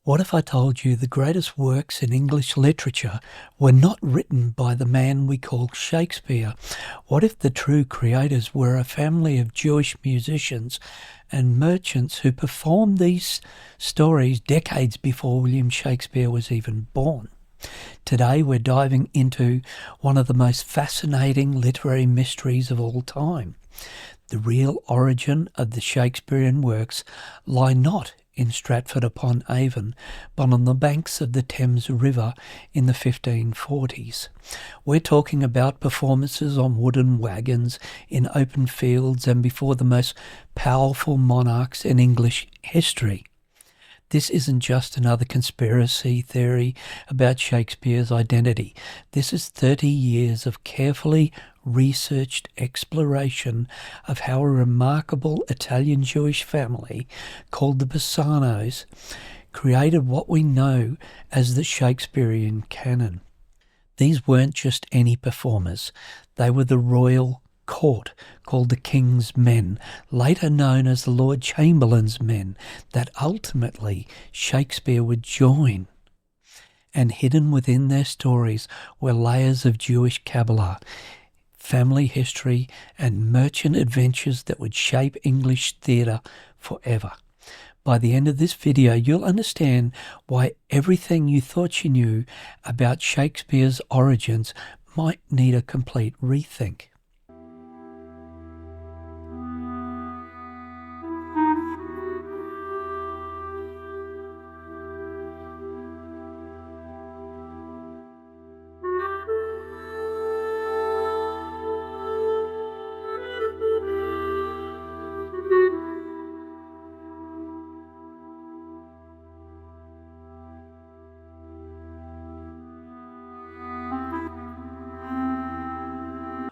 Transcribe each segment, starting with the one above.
What if I told you the greatest works in English literature were not written by the man we call Shakespeare? What if the true creators were a family of Jewish musicians and merchants who performed these stories decades before William Shakespeare was even born? Today we're diving into one of the most fascinating literary mysteries of all time. The real origin of the Shakespearean works lie not in Stratford-upon-Avon, but on the banks of the Thames River in the 1540s. We're talking about performances on wooden wagons in open fields and before the most powerful monarchs in English history. This isn't just another conspiracy theory about Shakespeare's identity. This is 30 years of carefully researched exploration of how a remarkable Italian Jewish family called the Bassanos created what we know as the Shakespearean canon. These weren't just any performers. They were the royal court, called the King's Men, later known as the Lord Chamberlain's Men, that ultimately Shakespeare would join. And hidden within their stories were layers of Jewish Kabbalah, family history, and merchant adventures that would shape English theatre forever. By the end of this video, you'll understand why everything you thought you knew about Shakespeare's origins might need a complete rethink.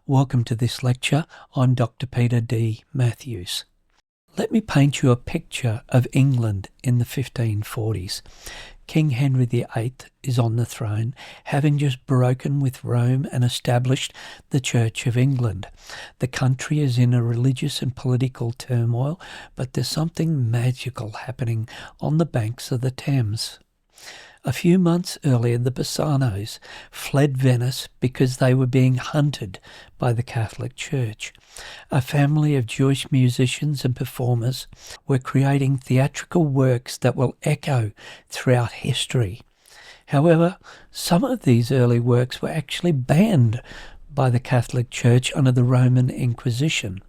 Welcome to this lecture. I'm Dr. Peter D. Matthews. Let me paint you a picture of England in the 1540s. King Henry VIII is on the throne, having just broken with Rome and established the Church of England. The country is in a religious and political turmoil, but there's something magical happening on the banks of the Thames. A few months earlier, the Bassanos fled Venice because they were being hunted by the Catholic Church. A family of Jewish musicians and performers were creating theatrical works that will echo throughout history. However, some of these early works were actually banned by the Catholic Church under the Roman Inquisition.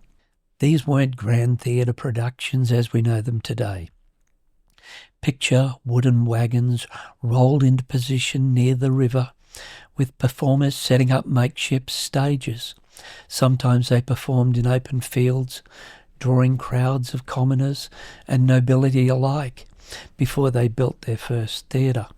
These weren't grand theatre productions as we know them today. Picture wooden wagons rolled into position near the river, with performers setting up makeshift stages. Sometimes they performed in open fields, drawing crowds of commoners and nobility alike before they built their first theatre.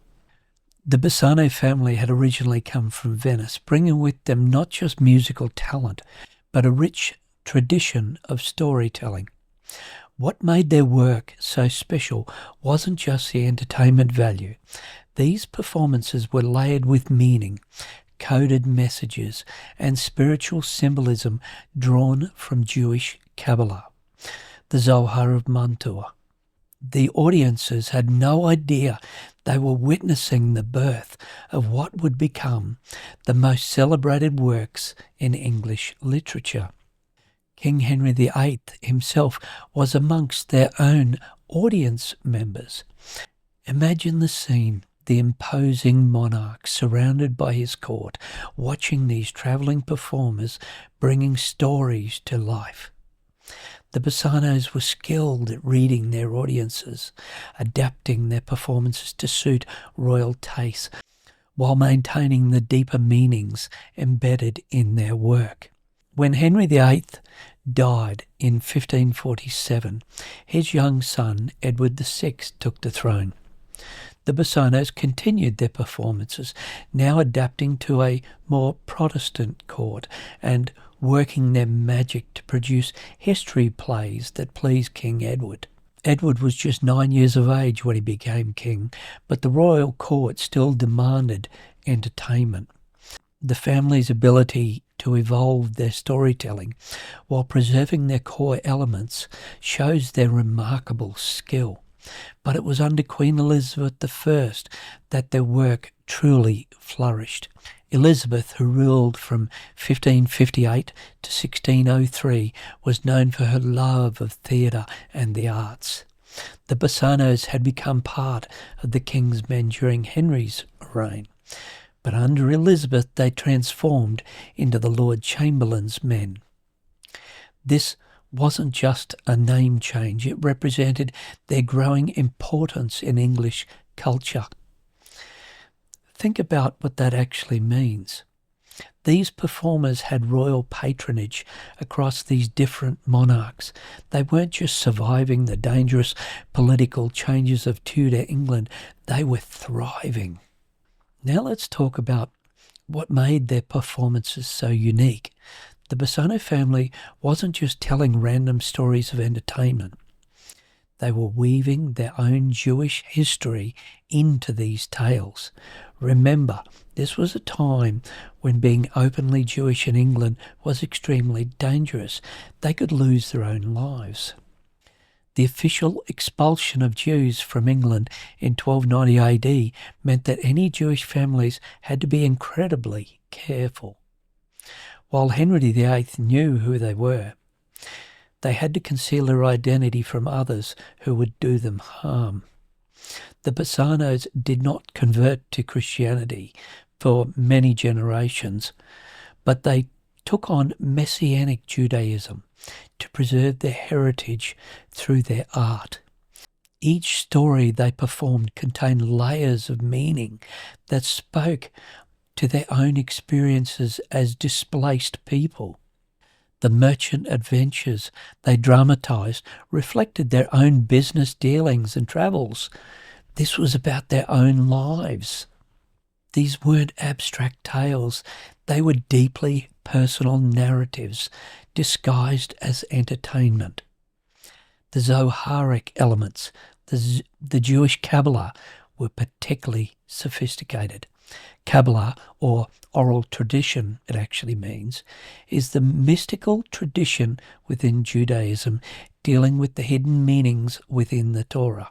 The Bassano family had originally come from Venice, bringing with them not just musical talent, but a rich tradition of storytelling. What made their work so special wasn't just the entertainment value. These performances were layered with meaning, coded messages, and spiritual symbolism drawn from Jewish Kabbalah, the Zohar of Mantua. The audiences had no idea they were witnessing the birth of what would become the most celebrated works in English literature. King Henry VIII himself was amongst their own audience members. Imagine the scene, the imposing monarch surrounded by his court, watching these travelling performers bringing stories to life. The Bassanos were skilled at reading their audiences, adapting their performances to suit royal taste, while maintaining the deeper meanings embedded in their work. When Henry VIII died in 1547, his young son, Edward VI, took the throne. The Bassanos continued their performances, now adapting to a more Protestant court and working their magic to produce history plays that pleased King Edward. Edward was just 9 years of age when he became king, but the royal court still demanded entertainment. The family's ability to evolve their storytelling while preserving their core elements shows their remarkable skill. but it was under Queen Elizabeth I that their work truly flourished. Elizabeth, who ruled from 1558 to 1603, was known for her love of theatre and the arts. The Bassanos had become part of the king's men during Henry's reign, but under Elizabeth they transformed into the Lord Chamberlain's men. This wasn't just a name change, it represented their growing importance in English culture. Think about what that actually means. These performers had royal patronage across these different monarchs. They weren't just surviving the dangerous political changes of Tudor England, they were thriving. Now let's talk about what made their performances so unique. The Bassano family wasn't just telling random stories of entertainment. They were weaving their own Jewish history into these tales. Remember, this was a time when being openly Jewish in England was extremely dangerous. They could lose their own lives. The official expulsion of Jews from England in 1290 AD meant that any Jewish families had to be incredibly careful. While Henry VIII knew who they were, they had to conceal their identity from others who would do them harm. The Bassanos did not convert to Christianity for many generations, but they took on Messianic Judaism to preserve their heritage through their art. Each story they performed contained layers of meaning that spoke to their own experiences as displaced people. The merchant adventures they dramatized reflected their own business dealings and travels. This was about their own lives. These weren't abstract tales. They were deeply personal narratives disguised as entertainment. The Zoharic elements, the Jewish Kabbalah, were particularly sophisticated. Kabbalah, or oral tradition it actually means, is the mystical tradition within Judaism dealing with the hidden meanings within the Torah.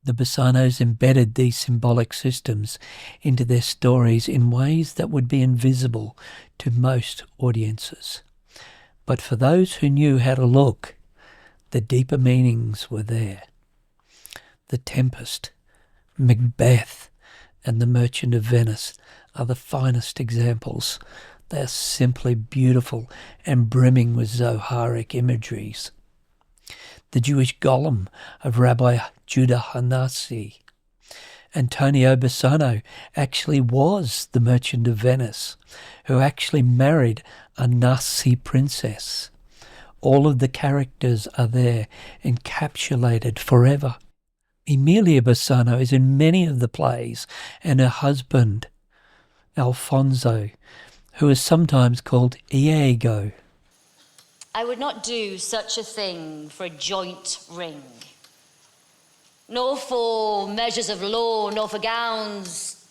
The Bassanos embedded these symbolic systems into their stories in ways that would be invisible to most audiences. But for those who knew how to look, the deeper meanings were there. The Tempest, Macbeth, and the Merchant of Venice are the finest examples. They are simply beautiful and brimming with Zoharic imageries. The Jewish Golem of Rabbi Judah Hanasi. Antonio Bassano actually was the Merchant of Venice, who actually married a Nasi princess. All of the characters are there, encapsulated forever. Emilia Bassano is in many of the plays, and her husband, Alfonso, who is sometimes called Iago. I would not do such a thing for a joint ring, nor for measures of law, nor for gowns,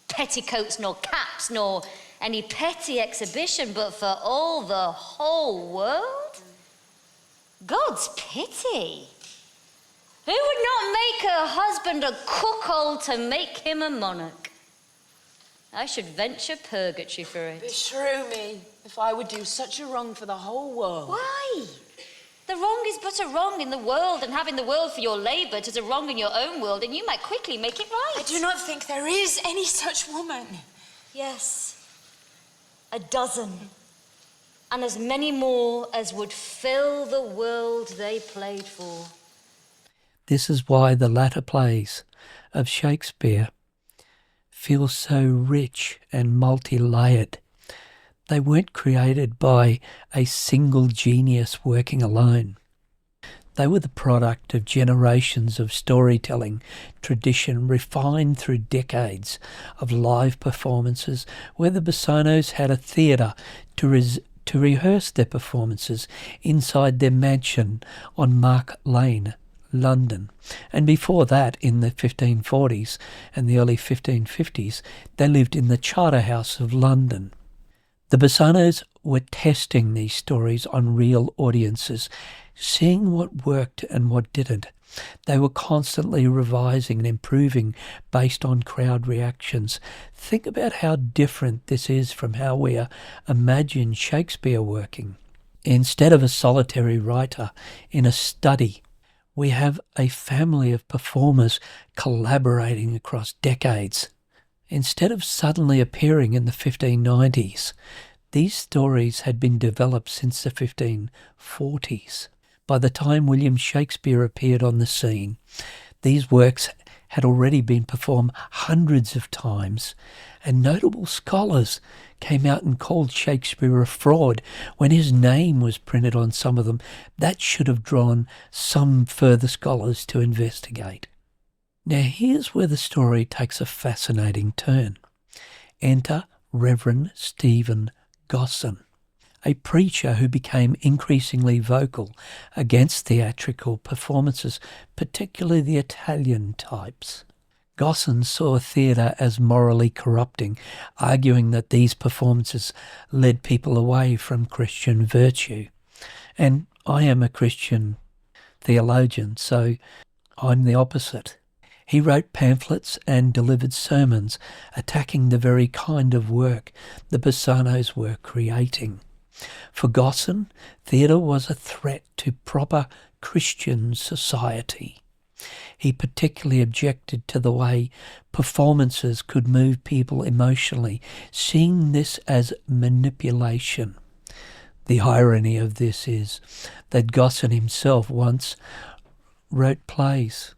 petticoats, nor caps, nor any petty exhibition, but for all the whole world? God's pity! Who would not make her husband a cuckold to make him a monarch? I should venture purgatory for it. Beshrew me, if I would do such a wrong for the whole world. Why? The wrong is but a wrong in the world, and having the world for your labour, 'tis a wrong in your own world, and you might quickly make it right. I do not think there is any such woman. Yes, a dozen, and as many more as would fill the world they played for. This is why the latter plays of Shakespeare feel so rich and multi-layered. They weren't created by a single genius working alone. They were the product of generations of storytelling tradition refined through decades of live performances where the Bassanos had a theatre to rehearse their performances inside their mansion on Mark Lane, London. And before that, in the 1540s and the early 1550s, they lived in the Charterhouse of London. The Bassanos were testing these stories on real audiences, seeing what worked and what didn't. They were constantly revising and improving based on crowd reactions. Think about how different this is from how we imagine Shakespeare working. Instead of a solitary writer in a study, we have a family of performers collaborating across decades. Instead of suddenly appearing in the 1590s, these stories had been developed since the 1540s. By the time William Shakespeare appeared on the scene, these works had already been performed hundreds of times, and notable scholars came out and called Shakespeare a fraud when his name was printed on some of them. That should have drawn some further scholars to investigate. Now here's where the story takes a fascinating turn. Enter Reverend Stephen Gosson, a preacher who became increasingly vocal against theatrical performances, particularly the Italian types. Gosson saw theatre as morally corrupting, arguing that these performances led people away from Christian virtue. And I am a Christian theologian, so I'm the opposite. He wrote pamphlets and delivered sermons attacking the very kind of work the Bassanos were creating. For Gosson, theatre was a threat to proper Christian society. He particularly objected to the way performances could move people emotionally, seeing this as manipulation. The irony of this is that Gosson himself once wrote plays,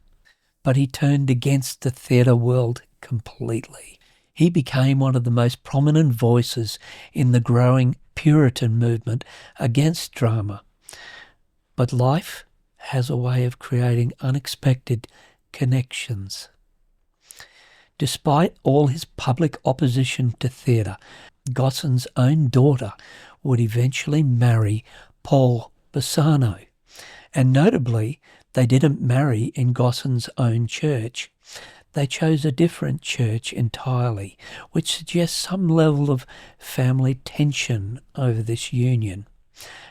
but he turned against the theatre world completely. He became one of the most prominent voices in the growing Puritan movement against drama. But life has a way of creating unexpected connections. Despite all his public opposition to theatre, Gosson's own daughter would eventually marry Paul Bassano, and notably, they didn't marry in Gosson's own church. They chose a different church entirely, which suggests some level of family tension over this union.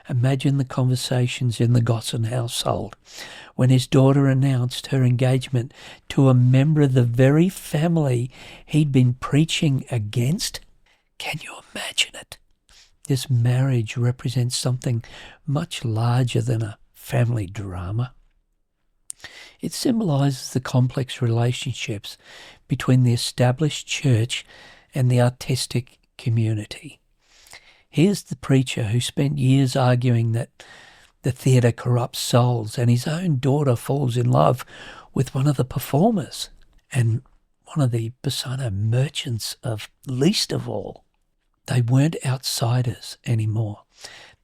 Imagine the conversations in the Gosson household when his daughter announced her engagement to a member of the very family he'd been preaching against. Can you imagine it? This marriage represents something much larger than a family drama. It symbolises the complex relationships between the established church and the artistic community. Here's the preacher who spent years arguing that the theatre corrupts souls, and his own daughter falls in love with one of the performers and one of the Bassano merchants of least of all. They weren't outsiders anymore.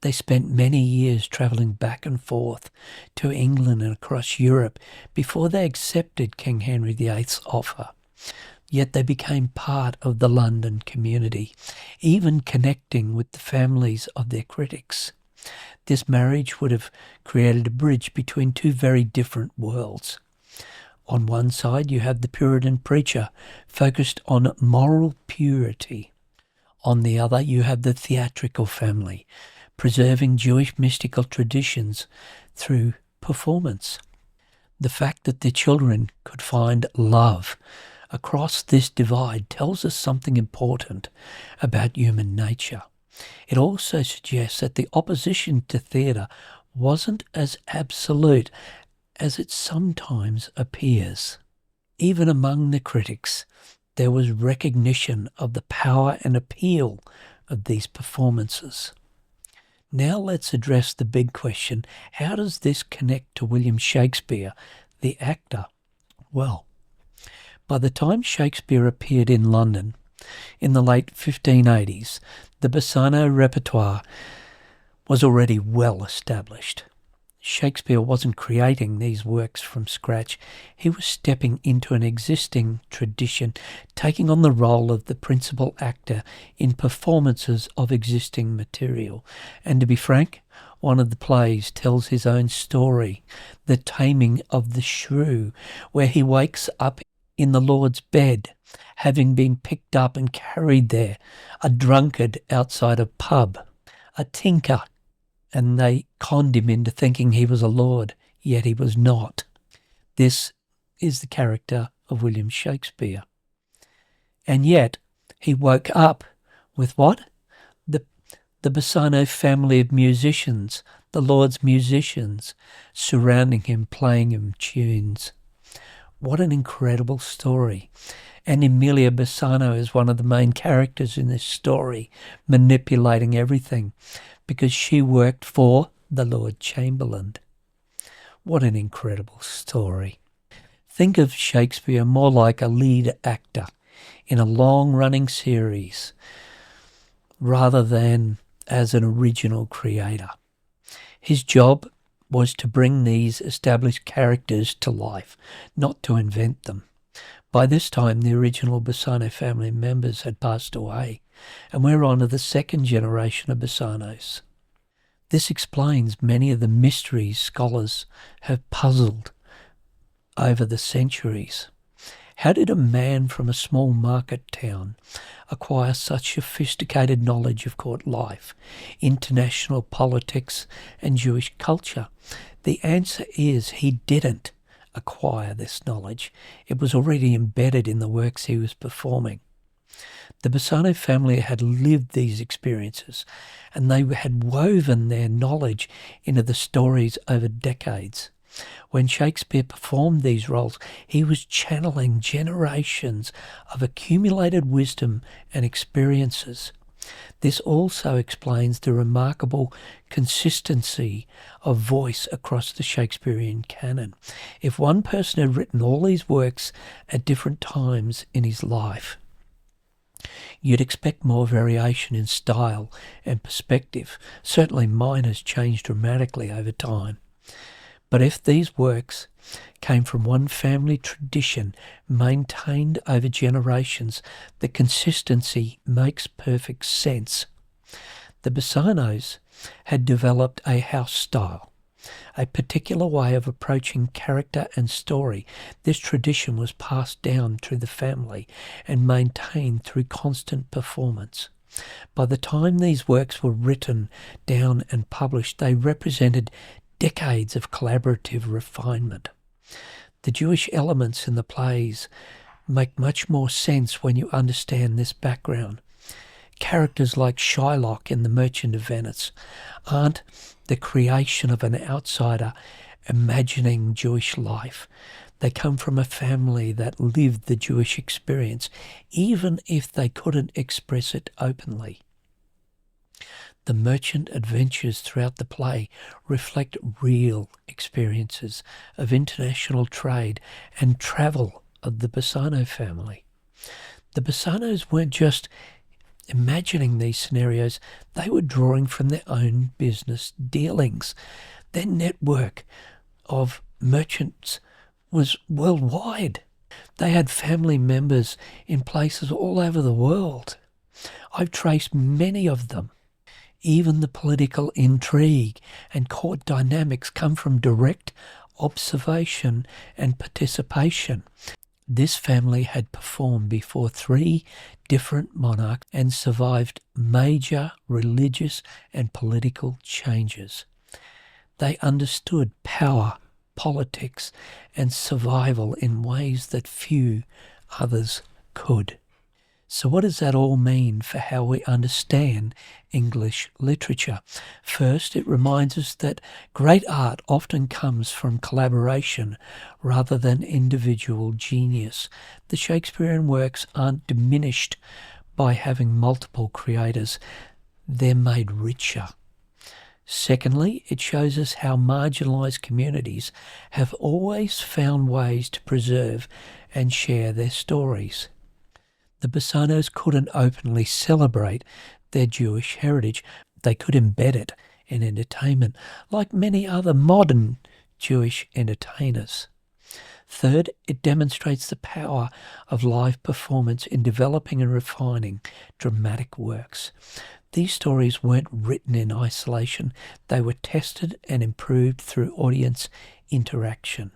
They spent many years travelling back and forth to England and across Europe before they accepted King Henry VIII's offer. Yet they became part of the London community, even connecting with the families of their critics. This marriage would have created a bridge between two very different worlds. On one side, you have the Puritan preacher focused on moral purity. On the other, you have the theatrical family, preserving Jewish mystical traditions through performance. The fact that the children could find love across this divide tells us something important about human nature. It also suggests that the opposition to theatre wasn't as absolute as it sometimes appears. Even among the critics, there was recognition of the power and appeal of these performances. Now let's address the big question: how does this connect to William Shakespeare, the actor? Well, by the time Shakespeare appeared in London in the late 1580s, the Bassano repertoire was already well established. Shakespeare wasn't creating these works from scratch. He was stepping into an existing tradition, taking on the role of the principal actor in performances of existing material. And to be frank, one of the plays tells his own story, The Taming of the Shrew, where he wakes up in the Lord's bed, having been picked up and carried there, a drunkard outside a pub, a tinker, and they conned him into thinking he was a lord, yet he was not. This is the character of William Shakespeare. And yet, he woke up with what? The Bassano family of musicians, the Lord's musicians, surrounding him, playing him tunes. What an incredible story. And Emilia Bassano is one of the main characters in this story, manipulating everything, because she worked for the Lord Chamberlain. What an incredible story. Think of Shakespeare more like a lead actor in a long-running series rather than as an original creator. His job was to bring these established characters to life, not to invent them. By this time, the original Bassano family members had passed away, and we're on to the second generation of Bassanos. This explains many of the mysteries scholars have puzzled over the centuries. How did a man from a small market town acquire such sophisticated knowledge of court life, international politics, and Jewish culture? The answer is he didn't acquire this knowledge. It was already embedded in the works he was performing. The Bassano family had lived these experiences, and they had woven their knowledge into the stories over decades. When Shakespeare performed these roles, he was channeling generations of accumulated wisdom and experiences. This also explains the remarkable consistency of voice across the Shakespearean canon. If one person had written all these works at different times in his life, you'd expect more variation in style and perspective. Certainly mine has changed dramatically over time. But if these works came from one family tradition maintained over generations, the consistency makes perfect sense. The Bassanos had developed a house style, a particular way of approaching character and story. This tradition was passed down through the family and maintained through constant performance. By the time these works were written down and published, they represented decades of collaborative refinement. The Jewish elements in the plays make much more sense when you understand this background. Characters like Shylock in The Merchant of Venice aren't the creation of an outsider imagining Jewish life. They come from a family that lived the Jewish experience, even if they couldn't express it openly. The merchant adventures throughout the play reflect real experiences of international trade and travel of the Bassano family. The Bassanos weren't just imagining these scenarios, they were drawing from their own business dealings. Their network of merchants was worldwide. They had family members in places all over the world. I've traced many of them. Even the political intrigue and court dynamics come from direct observation and participation. This family had performed before 3 different monarchs and survived major religious and political changes. They understood power, politics, and survival in ways that few others could. So what does that all mean for how we understand English literature? First, it reminds us that great art often comes from collaboration rather than individual genius. The Shakespearean works aren't diminished by having multiple creators. They're made richer. Secondly, it shows us how marginalised communities have always found ways to preserve and share their stories. The Bassanos couldn't openly celebrate their Jewish heritage. They could embed it in entertainment, like many other modern Jewish entertainers. Third, it demonstrates the power of live performance in developing and refining dramatic works. These stories weren't written in isolation. They were tested and improved through audience interaction.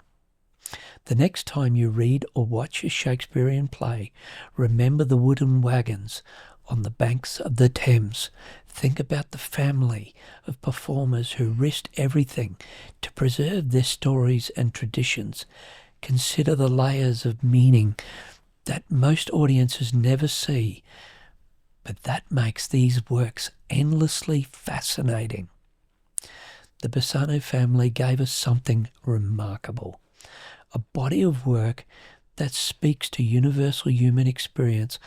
The next time you read or watch a Shakespearean play, remember the wooden wagons on the banks of the Thames. Think about the family of performers who risked everything to preserve their stories and traditions. Consider the layers of meaning that most audiences never see, but that makes these works endlessly fascinating. The Bassano family gave us something remarkable, a body of work that speaks to universal human experience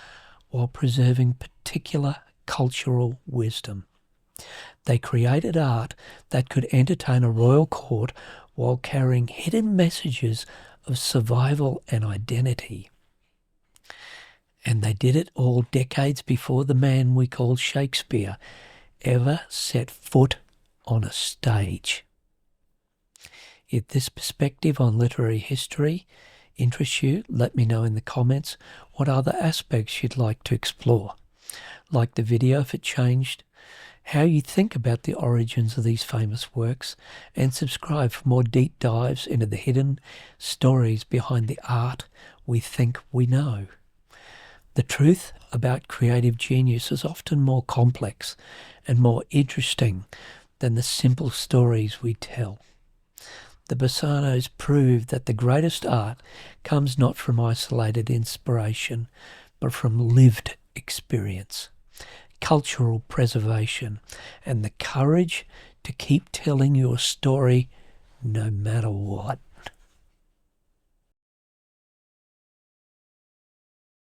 while preserving particular cultural wisdom. They created art that could entertain a royal court while carrying hidden messages of survival and identity. And they did it all decades before the man we call Shakespeare ever set foot on a stage. If this perspective on literary history interests you, let me know in the comments what other aspects you'd like to explore. Like the video if it changed how you think about the origins of these famous works, and subscribe for more deep dives into the hidden stories behind the art we think we know. The truth about creative genius is often more complex and more interesting than the simple stories we tell. The Bassanos prove that the greatest art comes not from isolated inspiration, but from lived experience, cultural preservation, and the courage to keep telling your story no matter what.